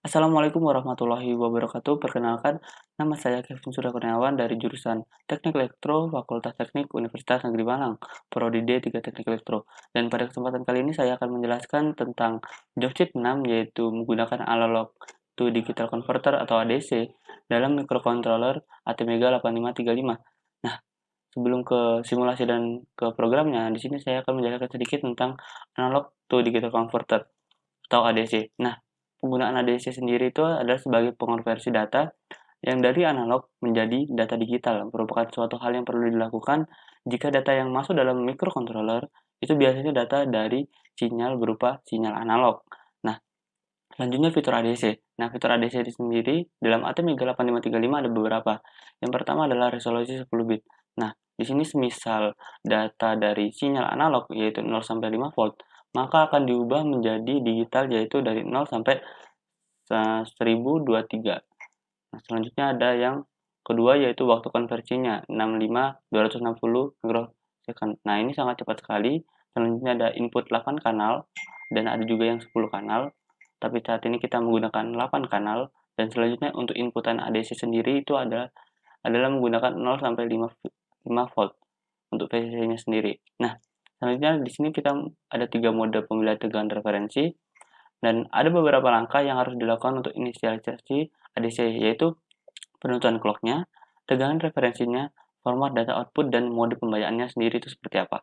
Assalamualaikum warahmatullahi wabarakatuh. Perkenalkan, nama saya Kevin Surya Kurniawan dari jurusan Teknik Elektro, Fakultas Teknik Universitas Negeri Malang, Prodi D3 Teknik Elektro. Dan pada kesempatan kali ini saya akan menjelaskan tentang Jobsheet 6, yaitu menggunakan analog to digital converter atau ADC dalam microcontroller ATmega 8535. Nah, sebelum ke simulasi dan ke programnya, di sini saya akan menjelaskan sedikit tentang analog to digital converter atau ADC. Nah, penggunaan ADC sendiri itu adalah sebagai pengonversi data yang dari analog menjadi data digital, merupakan suatu hal yang perlu dilakukan jika data yang masuk dalam microcontroller itu biasanya data dari sinyal berupa sinyal analog. Nah, selanjutnya fitur ADC. Nah, fitur ADC itu sendiri dalam ATmega 8535 ada beberapa. Yang pertama adalah resolusi 10 bit. Nah, di sini semisal data dari sinyal analog yaitu 0 sampai 5 volt, maka akan diubah menjadi digital yaitu dari 0 sampai 1023. Nah, selanjutnya ada yang kedua yaitu waktu konversinya 65 260 mikrosecond. Nah, ini sangat cepat sekali. Selanjutnya ada input 8 kanal dan ada juga yang 10 kanal. Tapi saat ini kita menggunakan 8 kanal dan selanjutnya untuk inputan ADC sendiri itu adalah menggunakan 0 sampai 5 volt untuk VCC-nya sendiri. Nah, selanjutnya di sini kita ada 3 mode pemilihan tegangan referensi dan ada beberapa langkah yang harus dilakukan untuk inisialisasi ADC, yaitu penentuan clock-nya, tegangan referensinya, format data output, dan mode pembacaannya sendiri itu seperti apa.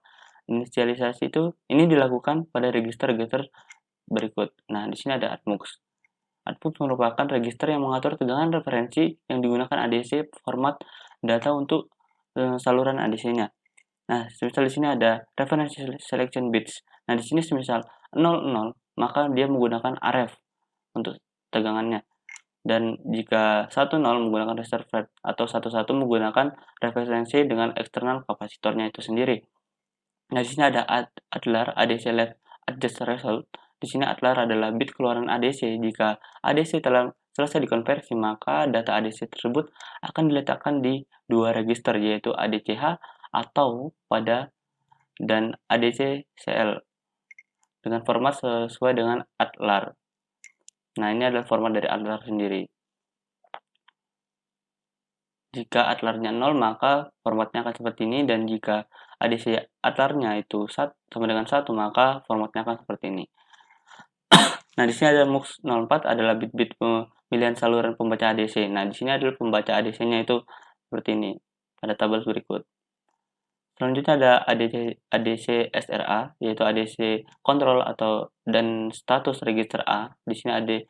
Inisialisasi itu ini dilakukan pada register-register berikut. Nah, di sini ada ATMUX. ATMUX merupakan register yang mengatur tegangan referensi yang digunakan ADC format data untuk saluran ADC-nya. Nah, semisal di sini ada reference selection bits. Nah, di sini semisal 00, maka dia menggunakan RF untuk tegangannya. Dan jika 10 menggunakan reserve rate atau 11 menggunakan referensi dengan eksternal kapasitornya itu sendiri. Nah, di sini ada Adlar ADC left adjust result. Di sini Adlar adalah bit keluaran ADC. Jika ADC telah selesai dikonversi, maka data ADC tersebut akan diletakkan di dua register yaitu ADCH atau pada dan ADC CL dengan format sesuai dengan Adlar. Nah, ini adalah format dari Adlar sendiri. Jika Adlarnya 0, maka formatnya akan seperti ini, dan jika ADC Adlarnya itu sama dengan 1, maka formatnya akan seperti ini. Nah, di sini ada MUX 04 adalah bit-bit pemilihan saluran pembaca ADC. Nah, di sini adalah pembaca ADC-nya itu seperti ini pada tabel berikut. Selanjutnya ada ADC SRA, yaitu ADC kontrol dan status register A. Di sini ADC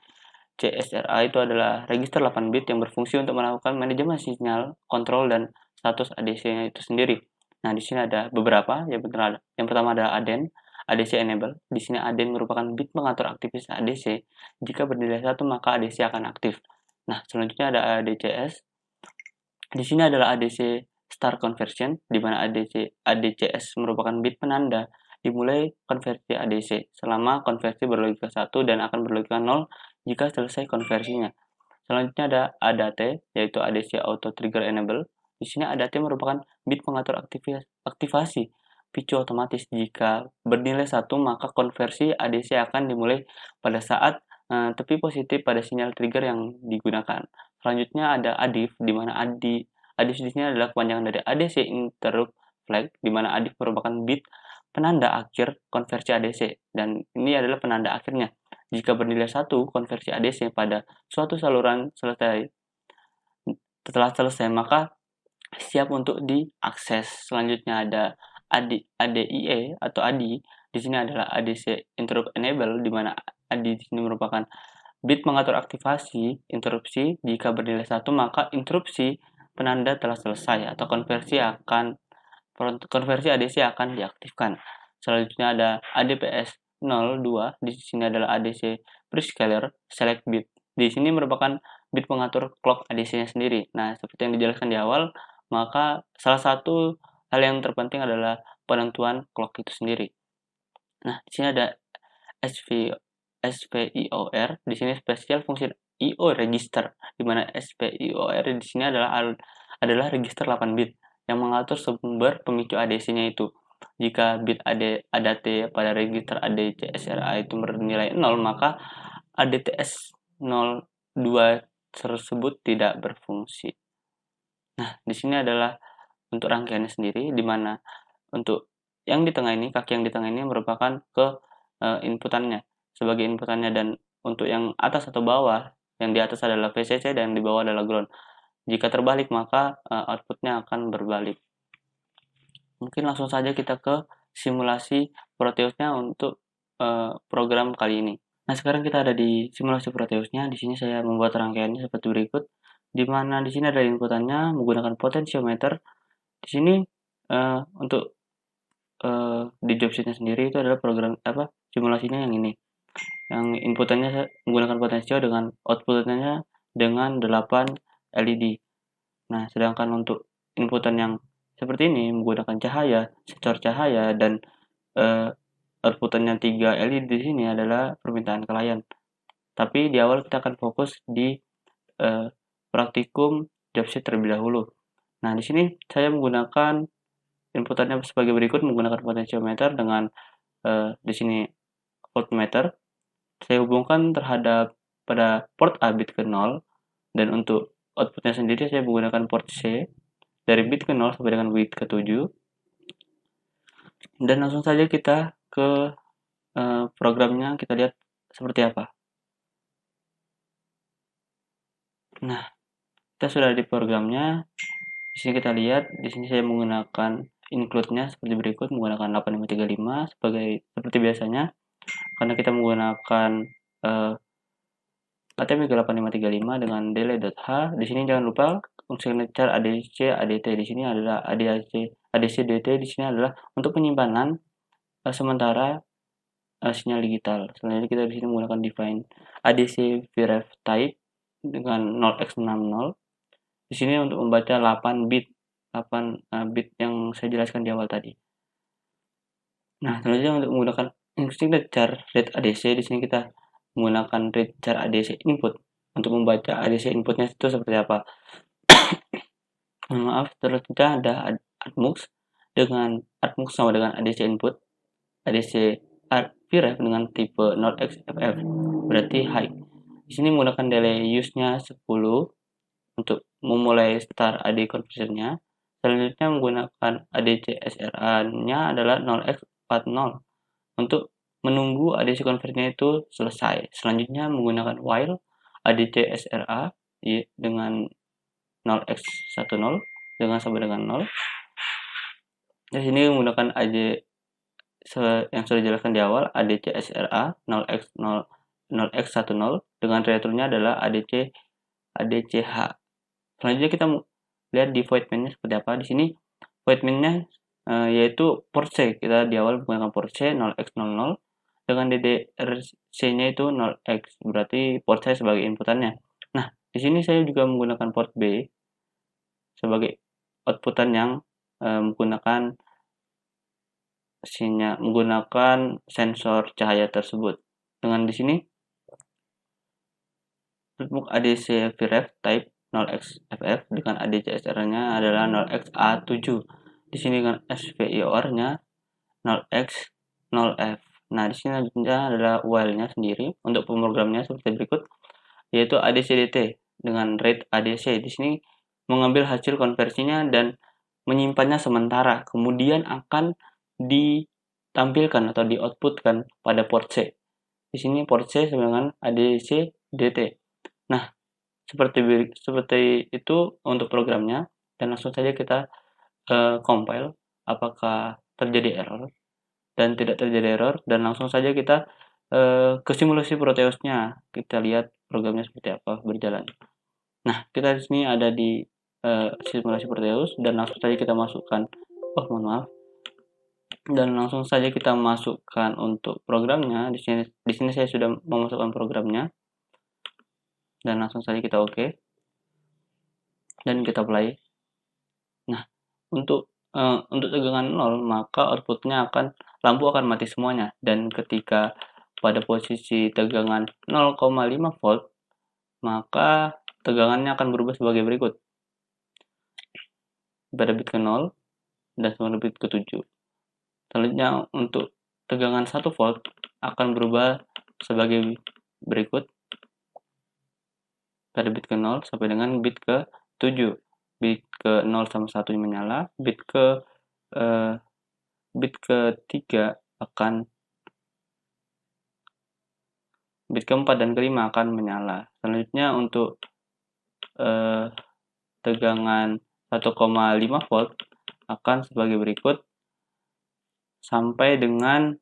SRA itu adalah register 8 bit yang berfungsi untuk melakukan manajemen sinyal, kontrol, dan status ADC-nya itu sendiri. Nah, di sini ada beberapa. Yang pertama ada ADEN, ADC enable. Di sini ADEN merupakan bit pengatur aktivitas ADC. Jika bernilai 1, maka ADC akan aktif. Nah, selanjutnya ada ADCS. Di sini adalah ADC Start Conversion, di mana ADCS merupakan bit penanda dimulai konversi ADC selama konversi berlogika 1 dan akan berlogika 0 jika selesai konversinya. Selanjutnya ada ADAT, yaitu ADC Auto Trigger Enable. Di sini ADAT merupakan bit pengatur aktivasi picu otomatis. Jika bernilai 1, maka konversi ADC akan dimulai pada saat tepi positif pada sinyal trigger yang digunakan. Selanjutnya ada ADIF, di mana ADIF di sini adalah kepanjangan dari ADC Interrupt Flag, di mana ADIF merupakan bit penanda akhir konversi ADC, dan ini adalah penanda akhirnya. Jika bernilai 1, konversi ADC pada suatu saluran setelah selesai, maka siap untuk diakses. Selanjutnya ada ADIE atau ADI. Di sini adalah ADC Interrupt Enable, di mana ADI di sini merupakan bit mengatur aktivasi interupsi. Jika bernilai 1, maka interupsi penanda telah selesai atau konversi ADC akan diaktifkan. Selanjutnya ada ADPS 02. Di sini adalah ADC Prescaler Select Bit. Di sini merupakan bit pengatur clock ADC-nya sendiri. Nah, seperti yang dijelaskan di awal, maka salah satu hal yang terpenting adalah penentuan clock itu sendiri. Nah, di sini ada SPIOR. Di sini Special Function IO Register, di mana SPIOR di sini adalah register 8 bit yang mengatur sumber pemicu ADC-nya itu. Jika bit ADT pada register ADCSRA itu bernilai 0, maka ADTS 02 tersebut tidak berfungsi. Nah, di sini adalah untuk rangkaiannya sendiri, di mana untuk yang di tengah ini, kaki yang di tengah ini merupakan inputannya, sebagai inputannya, dan untuk yang atas atau bawah, yang di atas adalah VCC dan di bawah adalah ground. Jika terbalik maka outputnya akan berbalik. Mungkin langsung saja kita ke simulasi Proteusnya untuk program kali ini. Nah, sekarang kita ada di simulasi Proteusnya. Di sini saya membuat rangkaiannya seperti berikut, di mana di sini ada inputannya menggunakan potensiometer. Di sini untuk di job sheet-nya sendiri itu adalah program simulasinya yang ini. Yang inputannya menggunakan potensio dengan outputnya dengan 8 LED. Nah, sedangkan untuk inputan yang seperti ini menggunakan cahaya, sensor cahaya, dan outputannya 3 LED di sini adalah permintaan klien. Tapi di awal kita akan fokus di praktikum job sheet terlebih dahulu. Nah, di sini saya menggunakan inputannya sebagai berikut, menggunakan potensiometer dengan di sini voltmeter. Saya hubungkan terhadap pada port A bit ke 0, dan untuk outputnya sendiri saya menggunakan port C dari bit ke 0 sampai dengan bit ke 7. Dan langsung saja kita ke programnya, kita lihat seperti apa. Nah, kita sudah di programnya. Di sini kita lihat, di sini saya menggunakan include-nya seperti berikut, menggunakan 8535 seperti biasanya, karena kita menggunakan ATMEG 8535 dengan delay.h. Di sini jangan lupa signature ADC ADT. Di sini adalah ADC DT. Di sini adalah untuk penyimpanan sementara sinyal digital. Selanjutnya kita di sini menggunakan define ADC VREF type dengan 0x60. Di sini untuk membaca 8 bit yang saya jelaskan di awal tadi. Nah, selanjutnya untuk menggunakan signature read ADC, di sini kita menggunakan read char ADC input untuk membaca ADC inputnya itu seperti apa. Maaf, selanjutnya ada admux sama dengan ADC input, ADC VREF dengan tipe 0xFF, berarti high. Di sini menggunakan delay use-nya 10 untuk memulai start AD conversion-nya. Selanjutnya menggunakan ADC SRA-nya adalah 0x40 untuk menunggu ADC conversion-nya itu selesai. Selanjutnya menggunakan while ADC SRA dengan 0x10 dengan sampai dengan 0. Di sini menggunakan AD yang sudah dijelaskan di awal, ADC SRA 0x10 dengan return-nya adalah ADCH. Selanjutnya kita lihat di void main-nya seperti apa. Di sini void main-nya yaitu port C. Kita di awal menggunakan port C 0x00 dengan DDRC-nya itu 0x, berarti port C sebagai inputannya. Nah, di sini saya juga menggunakan port B sebagai outputan yang menggunakan sensor cahaya tersebut. Dengan di sini notebook ADC VREF type 0xFF dengan ADC SR-nya adalah 0xa7. Di sini dengan SVIOR-nya 0x0F. Nah, di sini adalah while-nya sendiri untuk pemrogramannya seperti berikut, yaitu ADC-DT dengan rate ADC. Di sini mengambil hasil konversinya dan menyimpannya sementara, kemudian akan ditampilkan atau di-outputkan pada port C. Di sini port C sama dengan ADC-DT. Nah, seperti itu untuk programnya, dan langsung saja kita compile apakah terjadi error, dan tidak terjadi error, dan langsung saja kita ke simulasi Proteusnya. Kita lihat programnya seperti apa berjalan. Nah, kita di sini ada di simulasi Proteus, dan langsung saja kita masukkan dan langsung saja kita masukkan untuk programnya. Di sini saya sudah memasukkan programnya, dan langsung saja kita oke, dan kita play. Nah, untuk tegangan 0, maka outputnya lampu akan mati semuanya, dan ketika pada posisi tegangan 0,5 volt, maka tegangannya akan berubah sebagai berikut. Pada bit ke 0 dan sampai bit ke 7. Selanjutnya untuk tegangan 1 volt akan berubah sebagai berikut. pada bit ke 0 sampai dengan bit ke 7. Bit ke 0 sama 1 menyala, bit ke 3 akan bit keempat dan kelima akan menyala. Selanjutnya untuk tegangan 1,5 volt akan sebagai berikut sampai dengan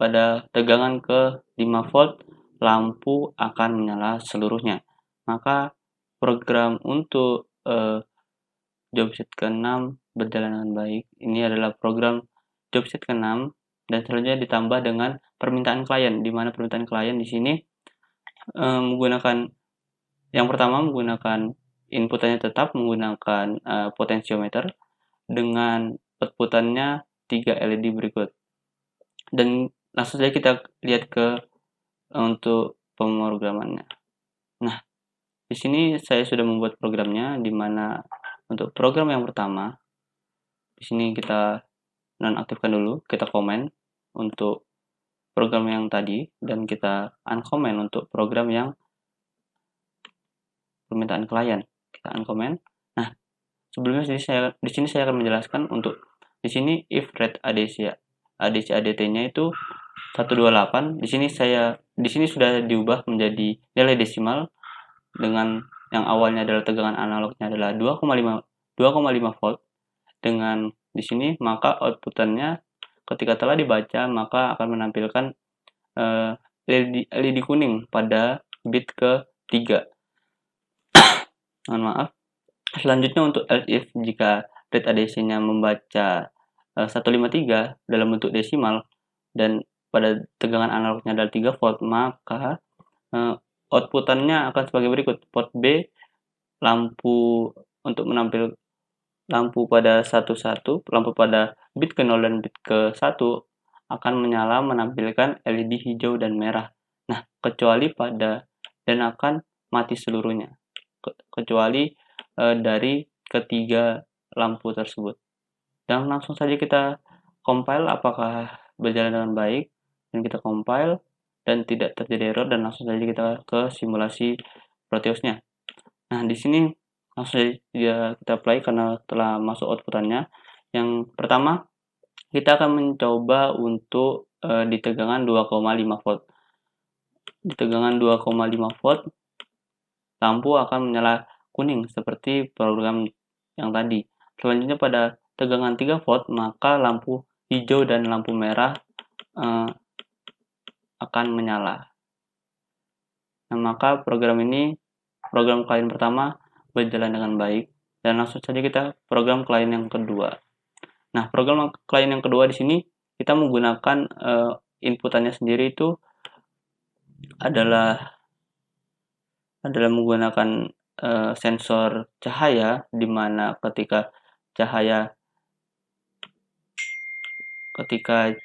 pada tegangan ke 5 volt lampu akan menyala seluruhnya. Maka program untuk jobset ke-6 berjalan dengan baik. Ini adalah program jobset ke-6 dan selanjutnya ditambah dengan permintaan klien, di mana permintaan klien di sini menggunakan yang pertama menggunakan inputannya tetap menggunakan potensiometer dengan outputannya 3 LED berikut. Dan langsung saja kita lihat ke untuk pemrogramannya. Nah, di sini saya sudah membuat programnya, di mana untuk program yang pertama, di sini kita nonaktifkan dulu, kita komen untuk program yang tadi, dan kita uncomment untuk program yang permintaan klien. Kita uncomment. Nah, sebelumnya di sini saya akan menjelaskan untuk di sini if rate ADC-ADT-nya itu 128. Di sini sudah diubah menjadi nilai desimal dengan yang awalnya adalah tegangan analognya adalah 2,5 volt. Dengan di sini maka outputannya ketika telah dibaca maka akan menampilkan LED kuning pada bit ke-3. Mohon maaf. Selanjutnya untuk else if jika rate ADC-nya membaca 153 dalam bentuk desimal dan pada tegangan analognya adalah 3 volt, maka outputannya akan sebagai berikut. Port B, lampu untuk menampil lampu pada lampu pada bit ke 0 dan bit ke 1 akan menyala menampilkan LED hijau dan merah. Nah, kecuali dan akan mati seluruhnya. Kecuali dari ketiga lampu tersebut. Dan langsung saja kita compile apakah berjalan dengan baik, dan kita compile dan tidak terjadi error, dan langsung saja kita ke simulasi Proteusnya. Nah, di sini langsung saja kita play karena telah masuk outputannya. Yang pertama, kita akan mencoba untuk di tegangan 2,5 volt. Di tegangan 2,5 volt, lampu akan menyala kuning seperti program yang tadi. Selanjutnya pada tegangan 3 volt, maka lampu hijau dan lampu merah akan menyala. Nah, maka program klien pertama berjalan dengan baik, dan langsung saja kita program klien yang kedua. Nah, program klien yang kedua di sini kita menggunakan inputannya sendiri itu adalah menggunakan sensor cahaya, di mana ketika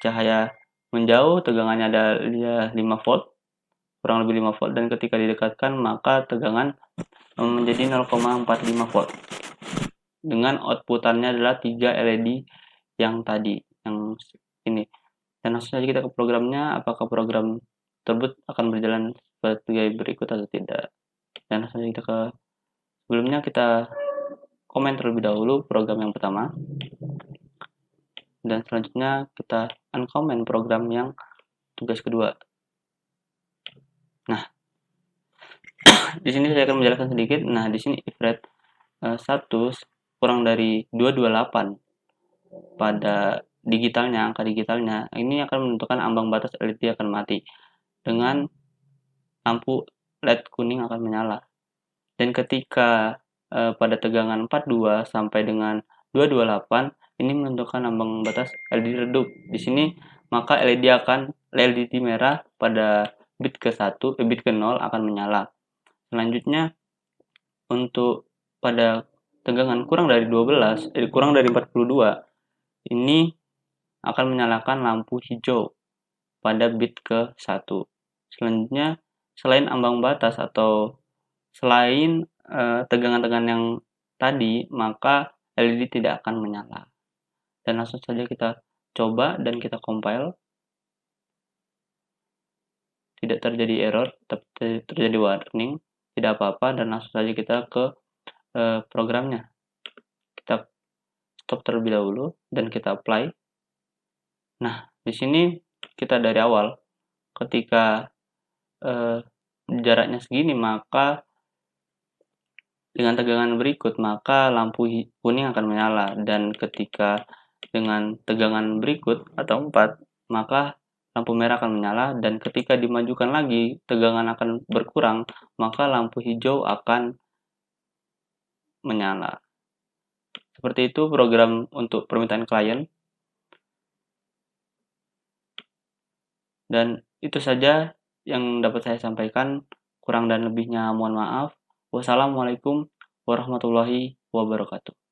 cahaya menjauh tegangannya ada 5 volt, kurang lebih 5 volt, dan ketika didekatkan maka tegangan menjadi 0,45 volt. Dengan outputannya adalah 3 LED yang tadi, yang ini. Dan langsung saja kita ke programnya, apakah program tersebut akan berjalan sebagai berikut atau tidak. Dan langsung saja sebelumnya kita komen terlebih dahulu program yang pertama, dan selanjutnya kita uncomment program yang tugas kedua. Nah, di sini saya akan menjelaskan sedikit. Nah, di sini if rate 1 kurang dari 228 pada angka digitalnya, ini akan menentukan ambang batas LED akan mati dengan lampu LED kuning akan menyala. Dan ketika pada tegangan 42 sampai dengan 228, ini menentukan ambang batas LED redup. Di sini maka LED merah pada bit ke-1, bit ke-0 akan menyala. Selanjutnya untuk pada tegangan kurang dari 42, ini akan menyalakan lampu hijau pada bit ke-1. Selanjutnya, selain ambang batas atau selain tegangan-tegangan yang tadi, maka LED tidak akan menyala. Dan langsung saja kita coba dan kita compile. tidak terjadi error, tapi terjadi warning, tidak apa-apa, dan langsung saja kita ke programnya. Kita stop terlebih dahulu dan kita apply. Nah, di sini kita dari awal ketika jaraknya segini, maka dengan tegangan berikut maka lampu kuning akan menyala, dan ketika dengan tegangan berikut atau 4 maka lampu merah akan menyala, dan ketika dimajukan lagi tegangan akan berkurang maka lampu hijau akan menyala. Seperti itu program untuk permintaan klien. Dan itu saja yang dapat saya sampaikan. Kurang dan lebihnya mohon maaf. Wassalamualaikum warahmatullahi wabarakatuh.